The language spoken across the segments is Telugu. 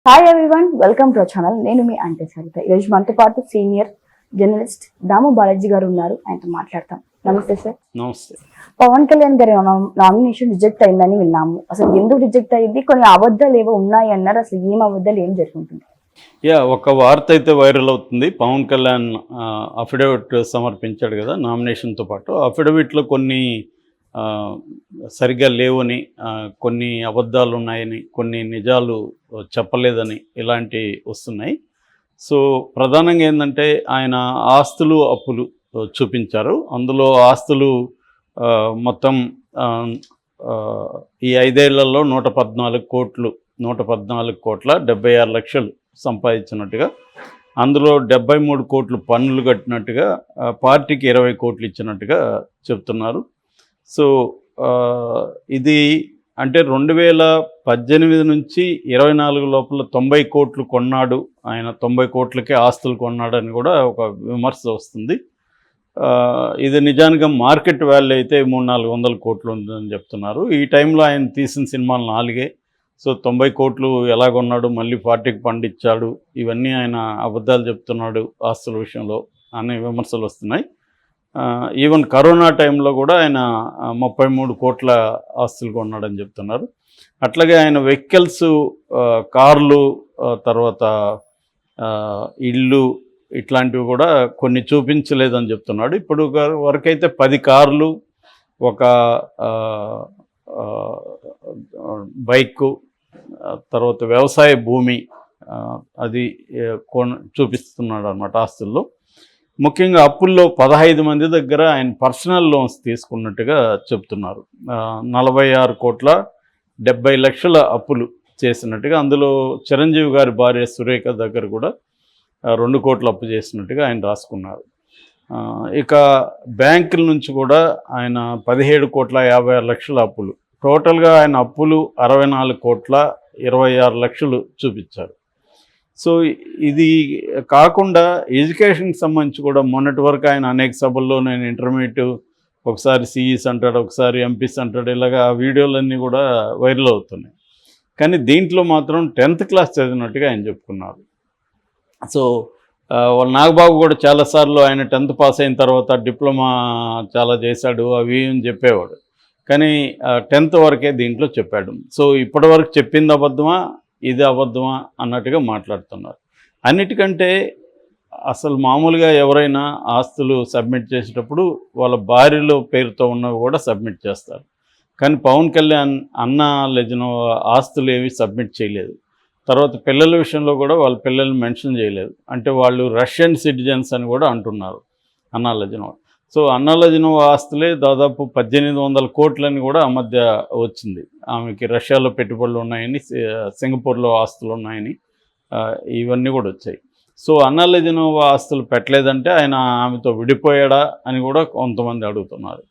Hi everyone, welcome to our channel. నేను మీ అంటే సరిత. ఈరోజు మనతో పాటు సీనియర్ జర్నలిస్ట్ దాము బాలాజీ గారు ఉన్నారు. ఆయనతో మాట్లాడతాం. నమస్తే సార్. నమస్తే. పవన్ కళ్యాణ్ గారి నామినేషన్ రిజెక్ట్ అయిందని విన్నాము. అసలు ఎందుకు రిజెక్ట్ అయింది? కొన్ని అబద్ధాలు ఏవో ఉన్నాయి అన్నారు. అసలు ఏం అబద్ధాలు, ఏం జరుగుతుంది? ఒక వార్త అయితే వైరల్ అవుతుంది. పవన్ కళ్యాణ్ అఫిడవిట్ సమర్పించాడు కదా నామినేషన్తో పాటు. అఫిడవిట్లో కొన్ని సరిగ్గా లేవని, కొన్ని అబద్ధాలు ఉన్నాయని, కొన్ని నిజాలు చెప్పలేదని ఇలాంటివి వస్తున్నాయి. సో ప్రధానంగా ఏంటంటే ఆయన ఆస్తులు అప్పులు చూపించారు. అందులో ఆస్తులు మొత్తం ఈ 5 ఏళ్లలో 114 కోట్లు 114,76 లక్షలు సంపాదించినట్టుగా, అందులో 73 కోట్లు పన్నులు కట్టినట్టుగా, పార్టీకి 20 కోట్లు ఇచ్చినట్టుగా చెప్తున్నారు. సో ఇది అంటే 2018 నుంచి 24 లోపల 90 కోట్లు కొన్నాడు ఆయన, 90 కోట్లకే ఆస్తులు కొన్నాడని కూడా ఒక విమర్శ వస్తుంది. ఇది నిజానికి మార్కెట్ వాల్యూ అయితే 300-400 కోట్లు ఉందని చెప్తున్నారు. ఈ టైంలో ఆయన తీసిన సినిమాలు 4. సో 90 కోట్లు ఎలా కొన్నాడు, మళ్ళీ పార్టీకి పండించాడు, ఇవన్నీ ఆయన అబద్ధాలు చెప్తున్నాడు ఆస్తుల విషయంలో అనే విమర్శలు వస్తున్నాయి. ఈవెన్ కరోనా టైంలో కూడా ఆయన 33 కోట్ల ఆస్తులు కొన్నాడని చెప్తున్నారు. అట్లాగే ఆయన వెహికల్స్, కార్లు, తర్వాత ఇళ్ళు ఇట్లాంటివి కూడా కొన్ని చూపించలేదని చెప్తున్నాడు. ఇప్పుడు వరకైతే 10 కార్లు, ఒక బైకు, తర్వాత వ్యవసాయ భూమి అది చూపిస్తున్నాడు అన్నమాట ఆస్తుల్లో. ముఖ్యంగా అప్పుల్లో 15 మంది దగ్గర ఆయన పర్సనల్ లోన్స్ తీసుకున్నట్టుగా చెప్తున్నారు. 46,70 లక్షల అప్పులు చేసినట్టుగా, అందులో చిరంజీవి గారి భార్య సురేఖ దగ్గర కూడా 2 కోట్ల అప్పు చేసినట్టుగా ఆయన రాసుకున్నారు. ఇక బ్యాంకుల నుంచి కూడా ఆయన 17,56 లక్షల అప్పులు, టోటల్గా ఆయన అప్పులు 64,26 లక్షలు చూపించారు. సో ఇది కాకుండా ఎడ్యుకేషన్కి సంబంధించి కూడా మొన్నటి వరకు ఆయన అనేక సభల్లో నేను ఇంటర్మీడియట్, ఒకసారి సిఈస్ అంటాడు, ఒకసారి ఎంపీస్ అంటాడు, ఇలాగా ఆ వీడియోలన్నీ కూడా వైరల్ అవుతున్నాయి. కానీ దీంట్లో మాత్రం 10th క్లాస్ చదివినట్టుగా ఆయన చెప్పుకున్నారు. సో వాళ్ళ నాగబాబు కూడా చాలాసార్లు ఆయన 10th పాస్ అయిన తర్వాత డిప్లొమా చాలా చేశాడు అవి అని చెప్పేవాడు. కానీ 10th వరకే దీంట్లో చెప్పాడు. సో ఇప్పటివరకు చెప్పింది అబద్ధమా, ఇది అబద్ధమా అన్నట్టుగా మాట్లాడుతున్నారు. అన్నిటికంటే అసలు మామూలుగా ఎవరైనా ఆస్తులు సబ్మిట్ చేసేటప్పుడు వాళ్ళ భార్యలో పేరుతో ఉన్నవి కూడా సబ్మిట్ చేస్తారు. కానీ పవన్ కళ్యాణ్ అన్న లెజనో ఆస్తులు ఏవి సబ్మిట్ చేయలేదు. తర్వాత పిల్లల విషయంలో కూడా వాళ్ళ పిల్లల్ని మెన్షన్ చేయలేదు. అంటే వాళ్ళు రష్యన్ సిటిజన్స్ అని కూడా అంటున్నారు అన్నా లెజనో. సో అన్నా లెజనో ఆస్తులే దాదాపు 1800 కోట్లని కూడా ఆ మధ్య వచ్చింది. ఆమెకి రష్యాలో పెట్టుబడులు ఉన్నాయని, సింగపూర్లో ఆస్తులు ఉన్నాయని, ఇవన్నీ కూడా వచ్చాయి. సో అన్నా లెజనో ఆస్తులు పెట్టలేదంటే ఆయన ఆమెతో విడిపోయాడా అని కూడా కొంతమంది అడుగుతున్నారు.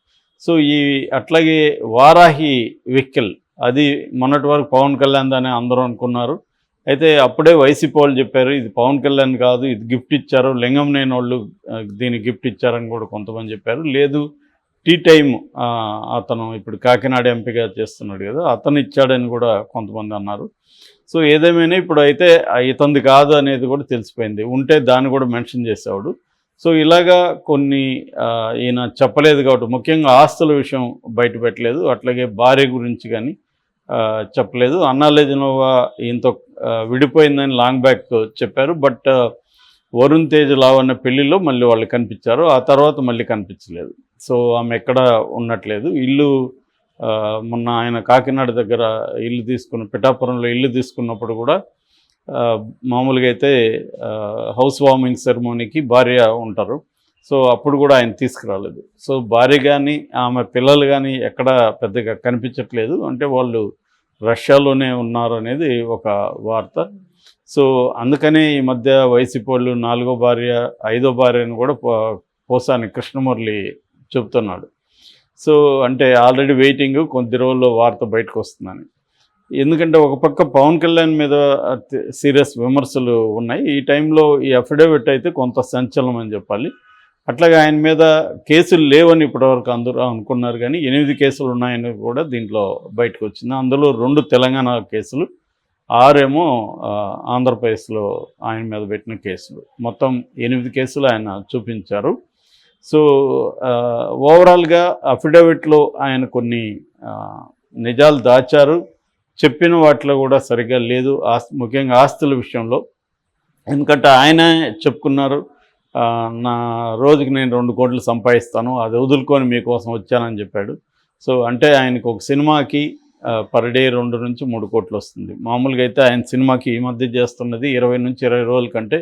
సో అట్లాగే వారాహి వెహికల్, అది మొన్నటి వరకు పవన్ కళ్యాణ్ అని అందరూ అనుకున్నారు. అయితే అప్పుడే వైసీపీ వాళ్ళు చెప్పారు ఇది పవన్ కళ్యాణ్ కాదు, ఇది గిఫ్ట్ ఇచ్చారు, లింగంనేని వాళ్ళు దీన్ని గిఫ్ట్ ఇచ్చారని కూడా కొంతమంది చెప్పారు. లేదు, టీ టైమ్ అతను ఇప్పుడు కాకినాడ ఎంపీగా చేస్తున్నాడు కదా, అతను ఇచ్చాడని కూడా కొంతమంది అన్నారు. సో ఏదేమైనా ఇప్పుడు అయితే ఇతంది కాదు అనేది కూడా తెలిసిపోయింది. ఉంటే దాన్ని కూడా మెన్షన్ చేసేవాడు. సో ఇలాగా కొన్ని ఈయన చెప్పలేదు కాబట్టి, ముఖ్యంగా ఆస్తుల విషయం బయట పెట్టలేదు. అట్లాగే భార్య గురించి కానీ చెప్పలేదు. అన్నా లెజనోవా ఈయనతో విడిపోయిందని లాంగ్ బ్యాక్ చెప్పారు. బట్ వరుణ్ తేజ్ లావణ్య పెళ్లిలో మళ్ళీ వాళ్ళు కనిపించారు, ఆ తర్వాత మళ్ళీ కనిపించలేదు. సో ఆమె ఎక్కడ ఉండట్లేదు. ఇల్లు మొన్న ఆయన కాకినాడ దగ్గర ఇల్లు తీసుకున్న, పిఠాపురంలో ఇల్లు తీసుకున్నప్పుడు కూడా మామూలుగా అయితే హౌస్ వార్మింగ్ సెరమోనీకి భార్య ఉంటారు. సో అప్పుడు కూడా ఆయన తీసుకురాలేదు. సో భార్య కానీ ఆమె పిల్లలు కానీ ఎక్కడ పెద్దగా కనిపించట్లేదు. అంటే వాళ్ళు రష్యాలోనే ఉన్నారు అనేది ఒక వార్త. సో అందుకనే ఈ మధ్య వైసీపీ వాళ్ళు 4వ భార్య 5వ భార్యను కూడా పోసాని కృష్ణమురళి చెబుతున్నాడు. సో అంటే ఆల్రెడీ వెయిటింగ్, కొద్ది రోజుల్లో వార్త బయటకు వస్తుందని. ఎందుకంటే ఒక పక్క పవన్ కళ్యాణ్ మీద సీరియస్ విమర్శలు ఉన్నాయి. ఈ టైంలో ఈ అఫిడవిట్ అయితే కొంత సంచలనం అని చెప్పాలి. అట్లాగే ఆయన మీద కేసులు లేవని ఇప్పటివరకు అందరూ అనుకున్నారు. కానీ 8 కేసులు ఉన్నాయని కూడా దీంట్లో బయటకు వచ్చింది. అందులో 2 తెలంగాణ కేసులు, 6 ఏమో ఆంధ్రప్రదేశ్లో ఆయన మీద పెట్టిన కేసులు. మొత్తం 8 కేసులు ఆయన చూపించారు. సో ఓవరాల్గా అఫిడవిట్లో ఆయన కొన్ని నిజాలు దాచారు. చెప్పిన వాటిలో కూడా సరిగ్గా లేదు, ముఖ్యంగా ఆస్తుల విషయంలో. ఎందుకంటే ఆయనే చెప్పుకున్నారు, నా రోజుకి నేను 2 కోట్లు సంపాదిస్తాను, అది వదులుకొని మీకోసం వచ్చానని చెప్పాడు. సో అంటే ఆయనకు ఒక సినిమాకి పర్ డే 2 నుంచి 3 కోట్లు వస్తుంది. మామూలుగా అయితే ఆయన సినిమాకి ఈ మధ్య చేస్తున్నది 20 నుంచి 20 రోజుల కంటే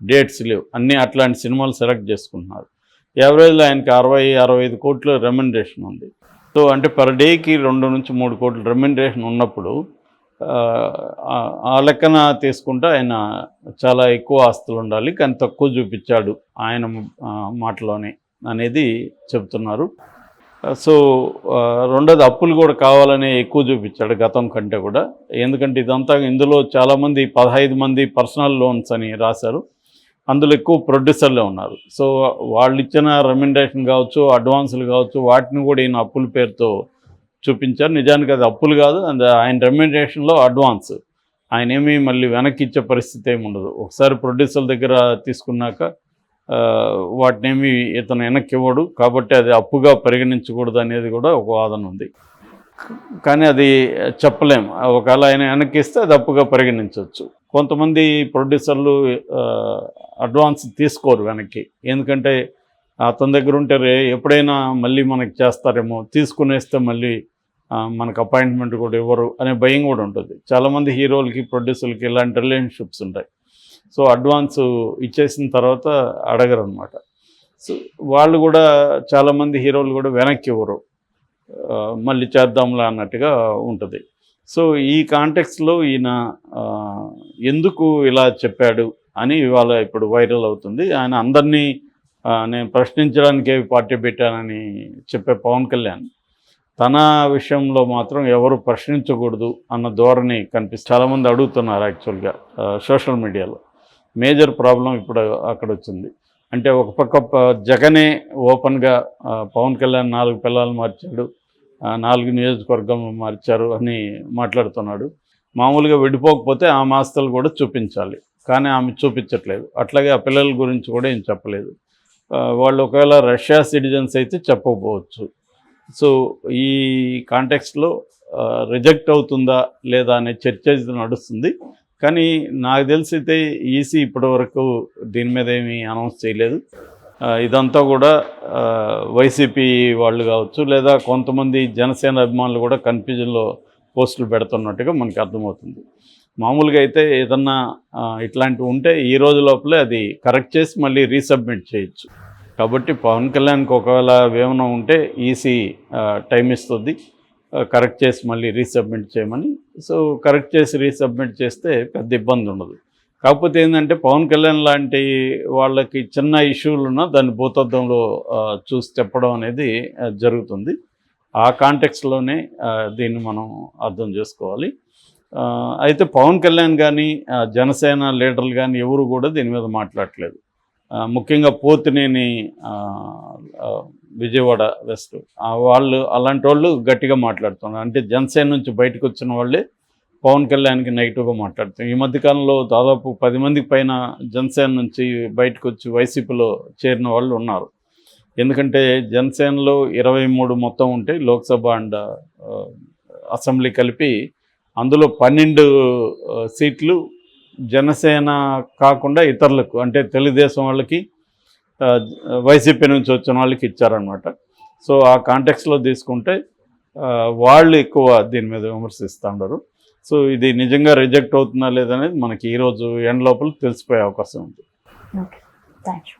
డేట్స్ లేవు. అన్నీ అట్లాంటి సినిమాలు సెలెక్ట్ చేసుకుంటున్నారు. యావరేజ్లో ఆయనకి 60-65 కోట్ల రెమ్యునరేషన్ ఉంది. సో అంటే పర్ డేకి 2 నుంచి 3 కోట్ల రెమ్యునరేషన్ ఉన్నప్పుడు ఆ లెక్కన తీసుకుంటే ఆయన చాలా ఎక్కువ ఆస్తులు ఉండాలి, కానీ తక్కువ చూపించాడు ఆయన మాటలోనే అనేది చెబుతున్నారు. సో రెండోది అప్పులు కూడా కావాలనే ఎక్కువ చూపించాడు గతం కంటే కూడా. ఎందుకంటే ఇదంతా ఇందులో చాలామంది 15 మంది పర్సనల్ లోన్స్ అని రాశారు, అందులో ఎక్కువ ప్రొడ్యూసర్లే ఉన్నారు. సో వాళ్ళు ఇచ్చిన రెమ్యునరేషన్ కావచ్చు, అడ్వాన్సులు కావచ్చు, వాటిని కూడా ఈయన అప్పుల పేరుతో చూపించారు. నిజానికి అది అప్పులు కాదు, ఆయన రెమ్యునరేషన్లో అడ్వాన్స్. ఆయన ఏమీ మళ్ళీ వెనక్కి ఇచ్చే పరిస్థితి ఏమి ఉండదు. ఒకసారి ప్రొడ్యూసర్ దగ్గర తీసుకున్నాక వాటినేమి ఇతను వెనక్కి ఇవ్వడు, కాబట్టి అది అప్పుగా పరిగణించకూడదు అనేది కూడా ఒక వాదన ఉంది. కానీ అది చెప్పలేం, ఒకవేళ ఆయన వెనక్కి ఇస్తే అది అప్పుగా పరిగణించవచ్చు. కొంతమంది ప్రొడ్యూసర్లు అడ్వాన్స్ తీసుకోరు వెనక్కి, ఎందుకంటే అతని దగ్గర ఉంటే ఎప్పుడైనా మళ్ళీ మనకి చేస్తారేమో, తీసుకునేస్తే మళ్ళీ మనకు అపాయింట్మెంట్ కూడా ఇవ్వరు అనే భయం కూడా ఉంటుంది. చాలామంది హీరోలకి ప్రొడ్యూసర్లకి ఇలాంటి రిలేషన్షిప్స్ ఉంటాయి. సో అడ్వాన్స్ ఇచ్చేసిన తర్వాత అడగరు అనమాట. సో వాళ్ళు కూడా చాలామంది హీరోలు కూడా వెనక్కి ఇవ్వరు, మళ్ళీ చేద్దాంలా అన్నట్టుగా ఉంటుంది. సో ఈ కాంటెక్స్లో ఈయన ఎందుకు ఇలా చెప్పాడు అని ఇవాళ ఇప్పుడు వైరల్ అవుతుంది. ఆయన అందరినీ నేను ప్రశ్నించడానికే పార్టీ పెట్టానని చెప్పే పవన్ కళ్యాణ్ తన విషయంలో మాత్రం ఎవరు ప్రశ్నించకూడదు అన్న ధోరణి కనిపిస్తుంది. చాలామంది అడుగుతున్నారు యాక్చువల్గా సోషల్ మీడియాలో. మేజర్ ప్రాబ్లం ఇప్పుడు అక్కడ వచ్చింది. అంటే ఒక పక్క జగనే ఓపెన్గా పవన్ కళ్యాణ్ 4 పిల్లలు మార్చాడు, 4 నియోజకవర్గం మార్చారు అని మాట్లాడుతున్నాడు. మామూలుగా విడిపోకపోతే ఆమె ఆస్తులు కూడా చూపించాలి, కానీ ఆమె చూపించట్లేదు. అట్లాగే ఆ పిల్లల గురించి కూడా ఏం చెప్పలేదు. వాళ్ళు ఒకవేళ రష్యా సిటిజన్స్ అయితే చెప్పకపోవచ్చు. సో ఈ కాంటెక్స్ట్లో రిజెక్ట్ అవుతుందా లేదా అనే చర్చ నడుస్తుంది. కానీ నాకు తెలిసితే ఈసీ ఇప్పటివరకు దీని మీద ఏమీ అనౌన్స్ చేయలేదు. ఇదంతా కూడా వైసీపీ వాళ్ళు కావచ్చు, లేదా కొంతమంది జనసేన అభిమానులు కూడా కన్ఫ్యూజన్లో పోస్టులు పెడుతున్నట్టుగా మనకు అర్థమవుతుంది. మామూలుగా అయితే ఏదన్నా ఇట్లాంటివి ఉంటే ఈ రోజు లోపలే అది కరెక్ట్ చేసి మళ్ళీ రీసబ్మిట్ చేయొచ్చు. కాబట్టి పవన్ కళ్యాణ్కి ఒకవేళ ఏమైనా ఉంటే ఈసీ టైం ఇస్తుంది కరెక్ట్ చేసి మళ్ళీ రీసబ్మిట్ చేయమని. సో కరెక్ట్ చేసి రీసబ్మిట్ చేస్తే పెద్ద ఇబ్బంది ఉండదు. కాకపోతే ఏంటంటే పవన్ కళ్యాణ్ లాంటి వాళ్ళకి చిన్న ఇష్యూలు ఉన్నా దాన్ని భూతద్దంలో చూసి చెప్పడం అనేది జరుగుతుంది. ఆ కాంటెక్స్లోనే దీన్ని మనం అర్థం చేసుకోవాలి. అయితే పవన్ కళ్యాణ్ కానీ జనసేన లీడర్లు కానీ ఎవరు కూడా దీని మీద మాట్లాడట్లేదు. ముఖ్యంగా పోతినేని విజయవాడ వెస్ట్ వాళ్ళు అలాంటి వాళ్ళు గట్టిగా మాట్లాడుతున్నారు. అంటే జనసేన నుంచి బయటకు వచ్చిన వాళ్ళే పవన్ కళ్యాణ్కి నెగిటివ్గా మాట్లాడుతున్నారు. ఈ మధ్యకాలంలో దాదాపు 10 మందికి పైన జనసేన నుంచి బయటకు వచ్చి వైసీపీలో చేరిన వాళ్ళు ఉన్నారు. ఎందుకంటే జనసేనలో 23 మొత్తం ఉంటాయి, లోక్సభ అండ్ అసెంబ్లీ కలిపి. అందులో 12 సీట్లు జనసేన కాకుండా ఇతరులకు, అంటే తెలుగుదేశం వాళ్ళకి, వైసీపీ నుంచి వచ్చిన వాళ్ళకి ఇచ్చారనమాట. సో ఆ కాంటెక్స్లో తీసుకుంటే వాళ్ళు ఎక్కువ దీని మీద విమర్శిస్తూ ఉండరు. సో ఇది నిజంగా రిజెక్ట్ అవుతుందా లేదనేది మనకి ఈరోజు ఎండ్ లోపల తెలిసిపోయే అవకాశం ఉంది. Okay, thank you.